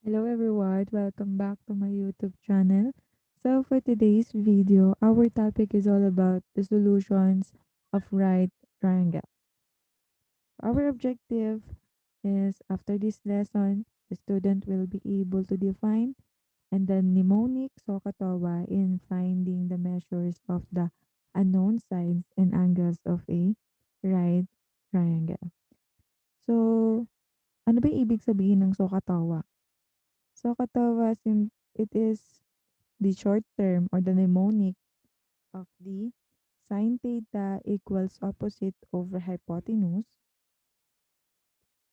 Hello everyone, welcome back to my YouTube channel. So for today's video, our topic is all about the solutions of right triangle. Our objective is after this lesson, the student will be able to define and the mnemonic SOHCAHTOA in finding the measures of the unknown sides and angles of a right triangle. So, ano ba yung ibig sabihin ng SOHCAHTOA? SOHCAHTOA, it is the short term or the mnemonic of the sine theta equals opposite over hypotenuse,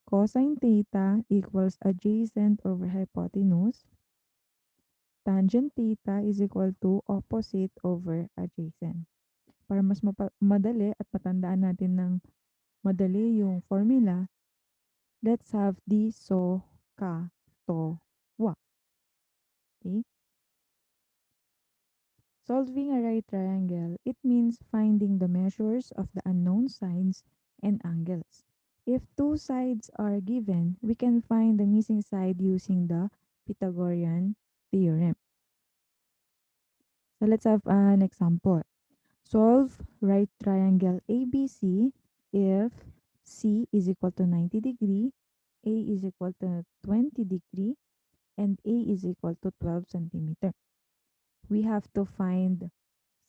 cosine theta equals adjacent over hypotenuse, tangent theta is equal to opposite over adjacent. Para mas madali at matandaan natin ng madali yung formula, let's have the SOHCAHTOA. Okay? Solving a right triangle, it means finding the measures of the unknown sides and angles. If two sides are given, we can find the missing side using the Pythagorean theorem. So let's have an example. Solve right triangle ABC if C is equal to 90 degree, A is equal to 20 degree, and A is equal to 12 centimeter. We have to find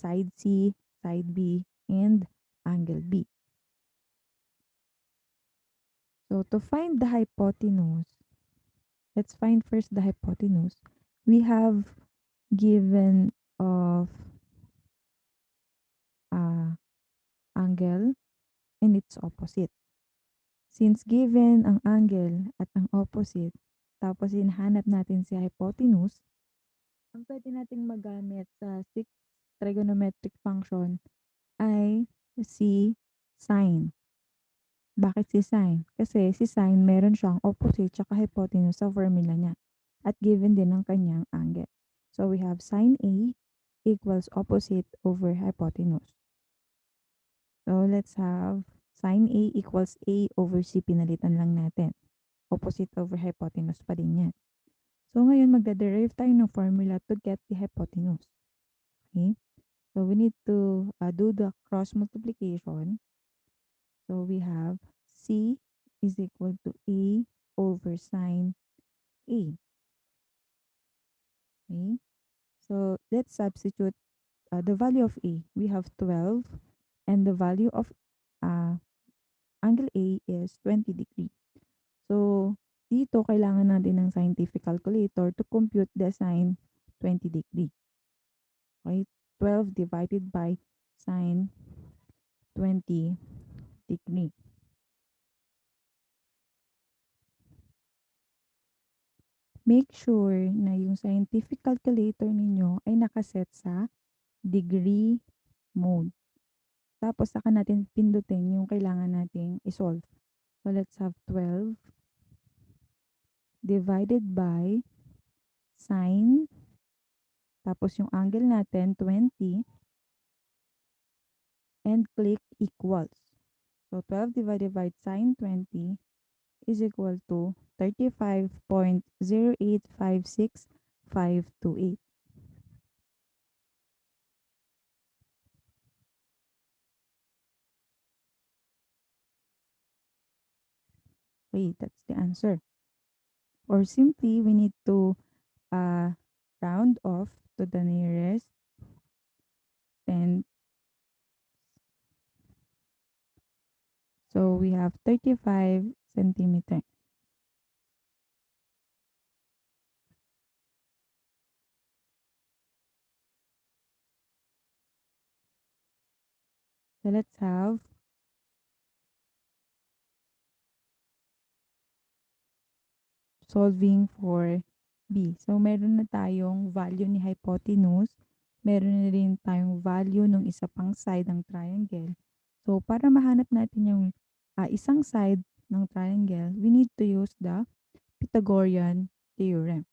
side C, side B, and angle B. So to find the hypotenuse, let's find first the hypotenuse. We have given of angle and its opposite. Since given ang angle at ang opposite, tapos hinahanap natin si hypotenuse, ang pwede nating magamit sa sixth trigonometric function ay si sine. Bakit si sine? Kasi si sine meron siyang opposite tsaka hypotenuse sa formula niya at given din ang kanyang angle. So we have sine A equals opposite over hypotenuse. So let's have sine A equals A over C. Pinalitan lang natin. Opposite over hypotenuse pa din yan. So ngayon magda-derive tayo ng formula to get the hypotenuse. Okay? So we need to do the cross multiplication. So we have C is equal to A over sine A. Okay. So let's substitute the value of A. We have 12 and the value of uh, angle A is 20 degree. So dito kailangan natin ng scientific calculator to compute the sine 20 degree. Okay. 12 divided by sine 20 degree. Make sure na yung scientific calculator ninyo ay nakaset sa degree mode. Tapos saka natin pindutin yung kailangan nating isolve. So let's have 12 divided by sine, tapos yung angle natin 20, and click equals. So 12 divided by sine 20 is equal to 35.0856528. Okay, that's the answer. Or simply, we need to round off to the nearest 10. So we have 35 centimeter. So let's have solving for B. So meron na tayong value ni hypotenuse. Meron na rin tayong value ng isa pang side ng triangle. So para mahanap natin yung isang side ng triangle, we need to use the Pythagorean theorem.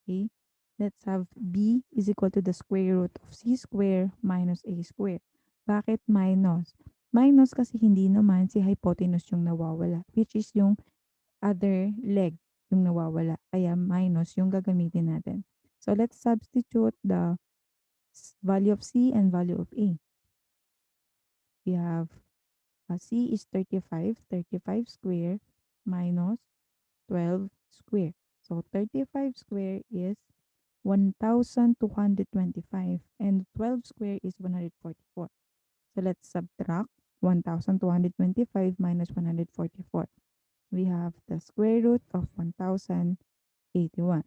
Okay? Let's have B is equal to the square root of C square minus A square. Bakit minus? Minus kasi hindi naman si hypotenuse yung nawawala, which is yung other leg, yung nawawala. Kaya minus yung gagamitin natin. So let's substitute the value of C and value of A. We have C is 35, 35 square minus 12 square. So 35 square is 1,225 and 12 square is 144. So let's subtract 1,225 minus 144. We have the square root of 1,081.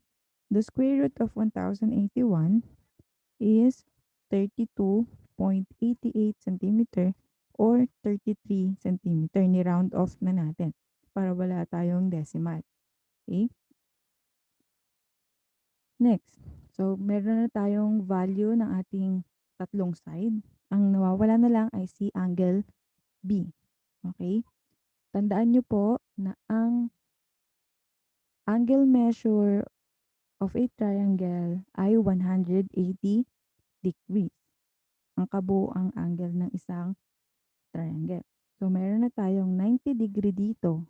The square root of 1,081 is 32.88 centimeter or 33 centimeter. Ni-round off na natin para wala tayong decimal. Okay? Next. So, meron na tayong value ng ating tatlong side. Ang nawawala na lang ay si angle B. Okay? Tandaan nyo po na ang angle measure of a triangle ay 180 degrees. Ang kabuuang angle ng isang triangle. So, meron na tayong 90 degree dito,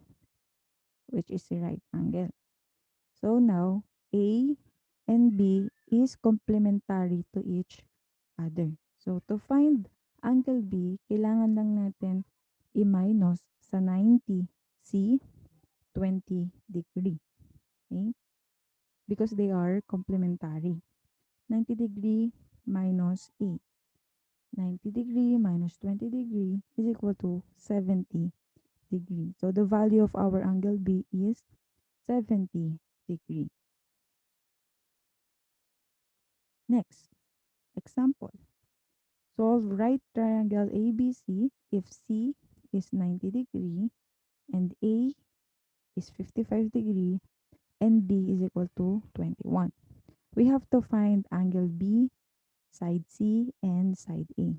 which is the right angle. So, now, A and B is complementary to each other. So, to find angle B, kailangan lang natin i-minus sa 90 C 20 degree. Okay? Because they are complementary. 90 degree minus A. 90 degree minus 20 degree is equal to 70 degree. So the value of our angle B is 70 degree. Next, example. Solve right triangle ABC if C is 90 degree and A is 55 degree and D is equal to 21. We have to find angle B, side C, and side A.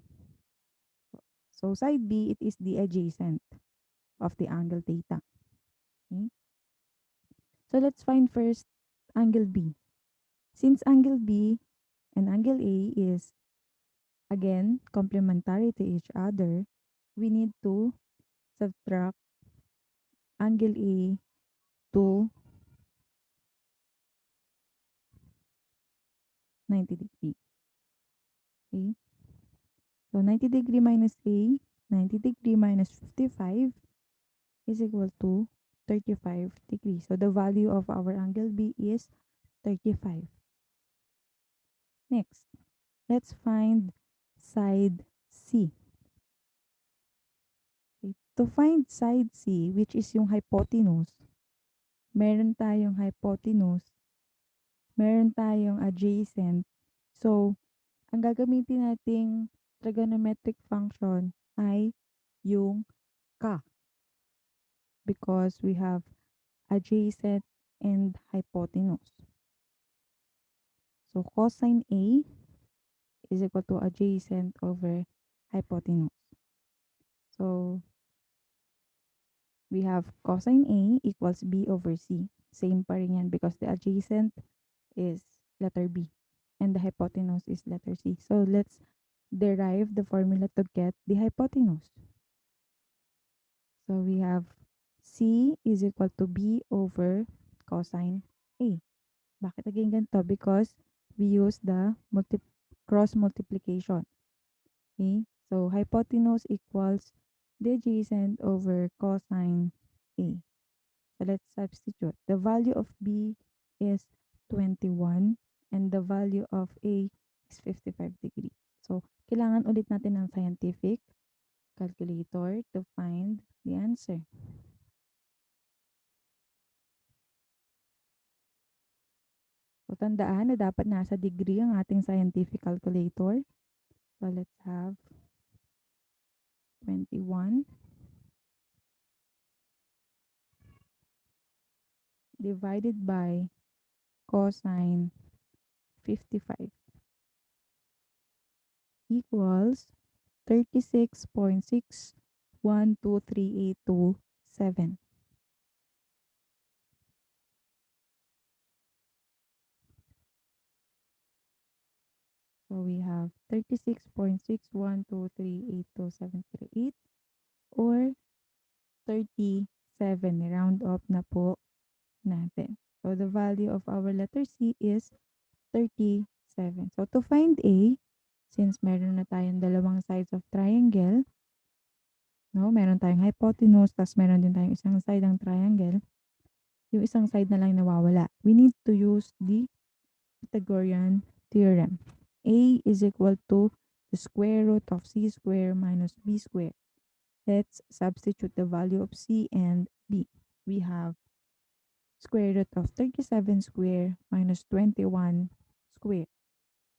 So side B, it is the adjacent of the angle theta. Okay? So let's find first angle B. Since angle B and angle A is again complementary to each other, we need to subtract angle A to 90 degree. Okay? So 90 degree minus A, 90 degree minus 55 is equal to 35 degrees. So the value of our angle B is 35. Next, let's find side C. Okay. To find side C, which is yung hypotenuse, meron tayong hypotenuse, meron tayong adjacent. So, ang gagamitin nating trigonometric function ay yung ka because we have adjacent and hypotenuse. So, cosine A is equal to adjacent over hypotenuse. So, we have cosine A equals B over C. Same pa rin yan because the adjacent is letter B and the hypotenuse is letter C. So, let's derive the formula to get the hypotenuse. So, we have C is equal to B over cosine A. Bakit naging ganito? Because we use the cross multiplication. Okay? So, hypotenuse equals the adjacent over cosine A. So, let's substitute. The value of B is 21 and the value of A is 55 degree. So, kailangan ulit natin ng scientific calculator to find the answer. So, tandaan na dapat nasa degree ang ating scientific calculator. So, let's have 21 divided by cosine 55 equals 36.612387. So we have 36.61238278 or 37. Round off na po natin. So the value of our letter C is 37. So to find A, since meron na tayong dalawang sides of triangle, no, meron tayong hypotenuse, tas meron din tayong isang side ng triangle, yung isang side na lang nawawala. We need to use the Pythagorean theorem. A is equal to the square root of C square minus B square. Let's substitute the value of C and B. We have square root of 37 square minus 21 square.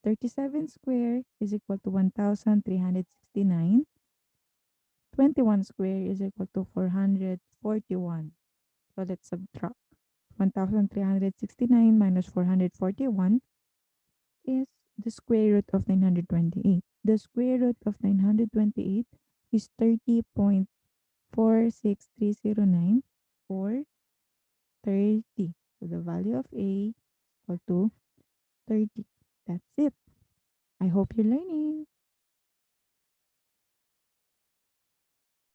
37 square is equal to 1,369. 21 square is equal to 441. So let's subtract. 1,369 minus 441 is the square root of 928. The square root of 928 is 30.46309 or 30. So the value of A is equal to 30. That's it. I hope you're learning.